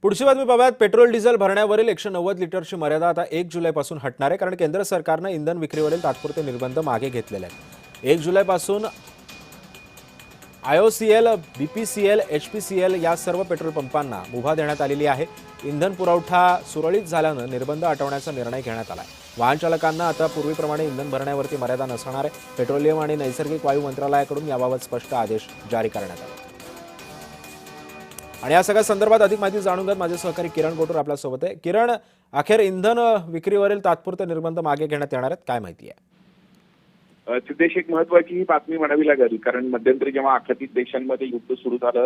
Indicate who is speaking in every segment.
Speaker 1: पुढची बातमी पाहूयात. पेट्रोल डिझेल भरण्यावरील 190 लिटरची मर्यादा आता 1 जुलैपासून हटणार आहे, कारण केंद्र सरकारनं इंधन विक्रीवरील तात्पुरते निर्बंध मागे घेतलेले आहेत. 1 जुलैपासून IOCL, BPCL, HPCL या सर्व पेट्रोल पंपांना मुभा देण्यात आलेली आहे. इंधन पुरवठा सुरळीत झाल्यानं निर्बंध हटवण्याचा निर्णय घेण्यात आला आहे. वाहन चालकांना आता पूर्वीप्रमाणे इंधन भरण्यावरती मर्यादा नसणार आहे. पेट्रोलियम आणि नैसर्गिक वायू मंत्रालयाकडून याबाबत स्पष्ट आदेश जारी करण्यात आले. आणि या सगळ्या संदर्भात अधिक माहिती जाणून घेत माझे सहकारी किरण गोटूर आपल्यासोबत आहे. किरण, अखेर इंधन विक्रीवरील तात्पुरते निर्बंध मागे घेण्यात येणार आहेत, काय माहिती आहे?
Speaker 2: सिद्धेश, एक महत्वाची ही बातमी म्हणावी लागेल, कारण मध्यंतरी जेव्हा आखाती देशांमध्ये युद्ध सुरू झालं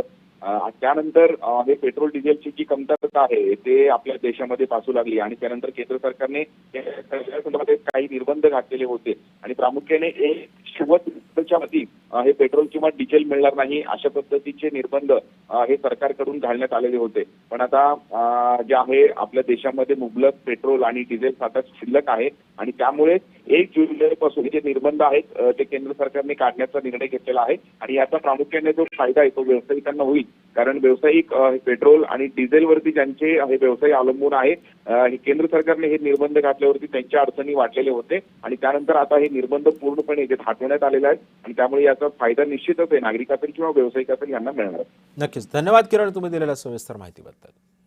Speaker 2: त्यानंतर हे पेट्रोल डिझेलची जी कमतरता आहे ते आपल्या देशामध्ये भासू लागली आणि त्यानंतर केंद्र सरकारने या संदर्भात काही निर्बंध घातलेले होते आणि प्रामुख्याने एक शेवटच्या मती हे पेट्रोल किंवा डिझेल मिळणार नाही अशा पद्धतीचे निर्बंध हे सरकारकडून घालण्यात आलेले होते. पण आता जे आहे आपल्या देशामध्ये मुबलक पेट्रोल आणि डिझेल साठा शिल्लक आहे आणि त्यामुळे 1 जुलैपासून जे निर्बंध आहेत ते केंद्र सरकारने काढण्याचा निर्णय घेतलेला आहे आणि याचा प्रामुख्याने जो फायदा आहे तो व्यावसायिकांना होईल, कारण व्यावसायिक पेट्रोल आणि डिझेलवरती ज्यांचे हे व्यवसाय अवलंबून आहे केंद्र सरकारने हे निर्बंध घातल्यावरती त्यांच्या अडचणी वाढलेले होते आणि त्यानंतर आता हे निर्बंध पूर्णपणे हटवण्यात आलेले आहेत आणि त्यामुळे याचा फायदा निश्चितच आहे नागरिकांना किंवा व्यावसायिकांना यांना मिळणार आहे.
Speaker 1: नक्कीच. धन्यवाद किरण, तुम्ही दिलेल्या सविस्तर माहितीबद्दल.